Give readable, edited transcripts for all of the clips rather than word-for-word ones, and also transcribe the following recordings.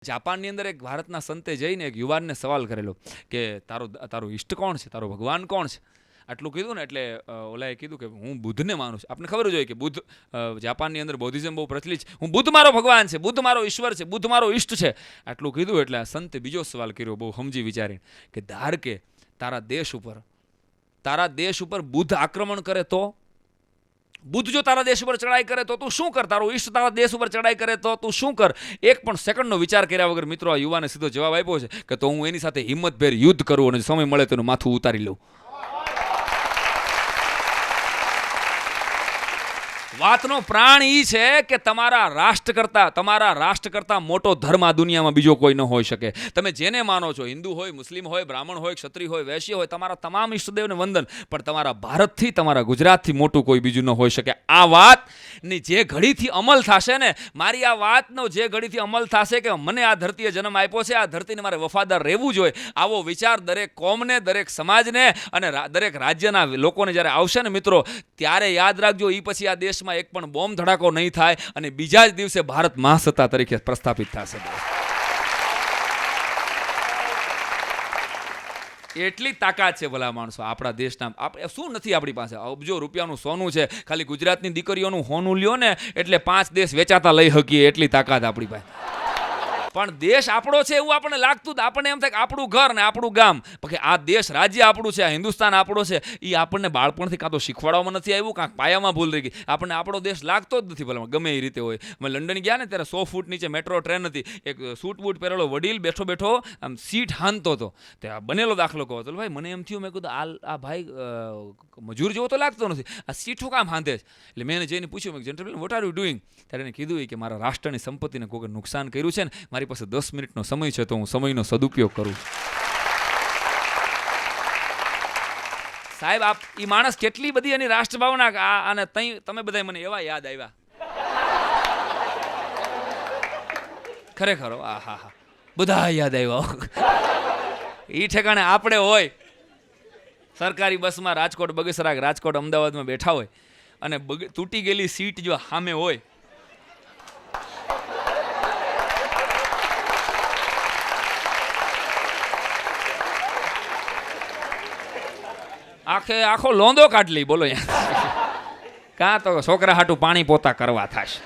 જાપાનની અંદર એક ભારતના સંતે જઈને એક યુવાનને સવાલ કરેલો કે તારો ઈષ્ટ કોણ છે, તારો ભગવાન કોણ છે. આટલું કીધું ને એટલે ઓલાએ કીધું કે હું બુદ્ધને માનું છું. આપણે ખબર જ હોય કે બુદ્ધ જાપાનની અંદર બૌદ્ધિઝમ બહુ પ્રચલિત છે. હું બુદ્ધ મારો ભગવાન છે, બુદ્ધ મારો ઈશ્વર છે, બુદ્ધ મારો ઈષ્ટ છે. આટલું કીધું એટલે આ સંતે બીજો સવાલ કર્યો બહુ સમજી વિચારીને કે ધાર કે તારા દેશ ઉપર બુદ્ધ આક્રમણ કરે તો બુદ્ધ જો તારા દેશ ઉપર ચડાઈ કરે તો તું શું કર, તારો ઈષ્ટ તારા દેશ ઉપર ચડાઈ કરે તો તું શું કર. એક પણ સેકન્ડનો વિચાર કર્યા વગર મિત્રો આ યુવાને સીધો જવાબ આપ્યો છે કે તો હું એની સાથે હિંમતભેર યુદ્ધ કરું અને સમય મળે તેનું માથું ઉતારી લઉં. વાતનો પ્રાણ ઈ છે કે તમારા રાષ્ટ્ર કરતા મોટો ધર્મ આ દુનિયામાં બીજો કોઈ ન હોઈ શકે. તમે જેને માનો છો, હિન્દુ હોય, મુસ્લિમ હોય, બ્રાહ્મણ હોય, ક્ષત્રિય હોય, વૈશ્ય હોય, તમારા તમામ ઈષ્ટદેવને વંદન, પણ તમારા ભારતથી, તમારા ગુજરાતથી મોટું કોઈ બીજું ન હોઈ શકે. આ વાતની જે ઘડીથી અમલ થશે ને, મારી આ વાતનો જે ઘડીથી અમલ થશે કે મને આ ધરતીએ જન્મ આપ્યો છે, આ ધરતીને મારે વફાદાર રહેવું જોઈએ, આવો વિચાર દરેક કોમને, દરેક સમાજને અને દરેક રાજ્યના લોકોને જ્યારે આવશે ને મિત્રો, ત્યારે યાદ રાખજો એ પછી આ દેશમાં એક પણ બોમ્બ ધડાકો નહીં થાય અને બીજા જ દિવસે ભારત મહાસત્તા તરીકે પ્રસ્થાપિત થશે. એટલી તાકાત છે ભલા માણસો આપણા દેશના. શું નથી આપણી પાસે? અબજો રૂપિયાનું સોનું છે. ખાલી ગુજરાતની દીકરીઓનું હોનું લ્યો ને એટલે 5 દેશ વેચાતા લઈ શકીએ એટલી તાકાત આપણી પાસે. પણ દેશ આપણો છે એવું આપણને લાગતું જ. આપણને એમ થાય કે આપણું ઘર ને આપણું ગામ, કે આ દેશ રાજ્ય આપણું છે, આ હિન્દુસ્તાન આપણો છે, એ આપણને બાળપણથી કાં તો શીખવાડવામાં નથી આવ્યું, કાંક પાયામાં ભૂલ રહી ગઈ. આપણને આપણો દેશ લાગતો જ નથી ભલે ગમે એ રીતે હોય. અમે લંડન ગયા ને ત્યારે 100 ફૂટ નીચે મેટ્રો ટ્રેન હતી. એક સૂટ બૂટ પહેરેલો વડીલ બેઠો આમ સીટ હાંધતો હતો. ત્યાં બનેલો દાખલો કહો તો ભાઈ મને એમ થયું, મેં કીધું આ ભાઈ મજૂર જેવો તો લાગતો નથી, આ સીઠું કામ હાંધે છે. એટલે મેં એને જઈને પૂછ્યું, મેં gentleman what are you doing? ત્યારે એને કીધું કે મારા રાષ્ટ્રની સંપત્તિને કોઈ નુકસાન કર્યું છે ને, મારી પાસે 10 મિનિટનો સમય છે તો હું સમયનો સદુપયોગ કરું. સાહેબ એ માણસ કેટલી બધી એની રાષ્ટ્રભાવના, અને તમે બધા મને એવા યાદ આવ્યા ખરેખર. હા બધા યાદ આવ્યા. એ ઠેકાણે આપણે હોય સરકારી બસમાં રાજકોટ બગસરા, રાજકોટ અમદાવાદમાં બેઠા હોય અને તૂટી ગયેલી સીટ જો સામે હોય, આખો લોંદો કાઢ લઈ બોલો. કાં તો છોકરા હાટું પાણી પોતા કરવા થશે.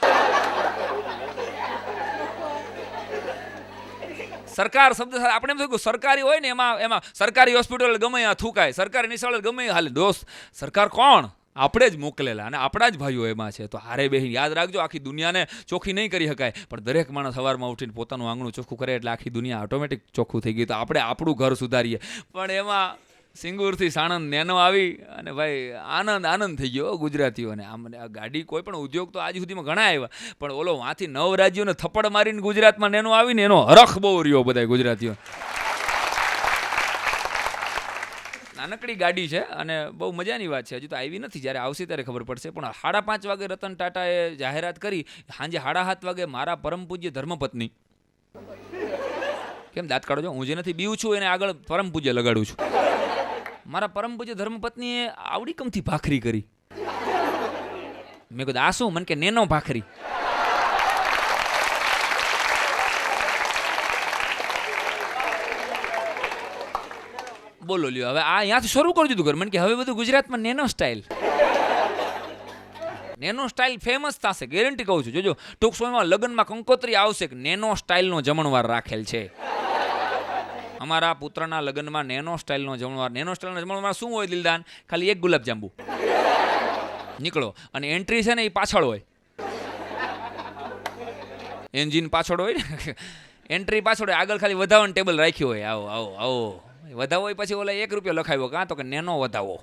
સરકાર શબ્દ આપણે એમ થયું સરકારી હોય ને એમાં સરકારી હોસ્પિટલ ગમે ત્યાં થૂકાય, સરકારી નિશાળ ગમે હાલે. દોસ્ત સરકાર કોણ? આપણે જ મોકલેલા અને આપણા જ ભાઈઓ એમાં છે. તો હારે બેહીને યાદ રાખજો, આખી દુનિયાને ચોખ્ખી નહીં કરી શકાય, પણ દરેક માણસ સવારમાં ઉઠીને પોતાનું આંગણું ચોખ્ખું કરે એટલે આખી દુનિયા ઓટોમેટિક ચોખ્ખું થઈ ગયું. તો આપણે આપણું ઘર સુધારીએ. પણ એમાં સિંગુરથી સાણંદ નેનો આવી અને ભાઈ આનંદ થઈ ગયો ગુજરાતીઓને. આમ ગાડી કોઈ પણ ઉદ્યોગ તો આજ સુધીમાં ઘણા આવ્યા, પણ ઓલો વાંથી 9 રાજ્યોને થપ્પડ મારીને ગુજરાતમાં નેનો આવીને એનો હરખ બહુ રહ્યો બધા ગુજરાતીઓ. નાનકડી ગાડી છે અને બહુ મજાની વાત છે. હજુ તો આવી નથી, જ્યારે આવશે ત્યારે ખબર પડશે. પણ 5:30 વાગે રતન ટાટાએ જાહેરાત કરી, સાંજે 7:30 વાગે મારા પરમ પૂજ્ય ધર્મપત્ની, કેમ દાંત કાઢો છો? હું જે નથી બીવું છું એને આગળ પરમ પૂજ્ય લગાડું છું. મારા પરમ પૂજ્ય ધર્મપત્નીએ આવડી કમથી ભાખરી કરી. મેં કીધું આ શું? મને કે નેનો ભાખરી. બોલો લ્યો, હવે આ અહીંયાથી શરૂ કરી દીધું ઘર. મને કે હવે બધું ગુજરાતમાં નેનો સ્ટાઇલ ફેમસ થશે, ગેરંટી કહું છું. જોજો ટૂંક સમયમાં લગ્નમાં કંકોત્રી આવશે કે નેનો સ્ટાઇલનો જમણવાર રાખેલ છે. અમારા પુત્રના લગ્નમાં નેનો સ્ટાઇલનો જમણવાર. નેનો સ્ટાઇલનો જમણવાર શું હોય દિલદાન? ખાલી એક ગુલાબજાંબુ નીકળો અને એન્ટ્રી છે ને એ પાછળ હોય, એન્જિન પાછળ હોય ને, એન્ટ્રી પાછળ હોય, આગળ ખાલી વધાવવાનું ટેબલ રાખ્યું હોય. આવો વધાવો હોય, પછી ઓલા 1 રૂપિયો લખાવ્યો, કાં તો કે નેનો વધાવો.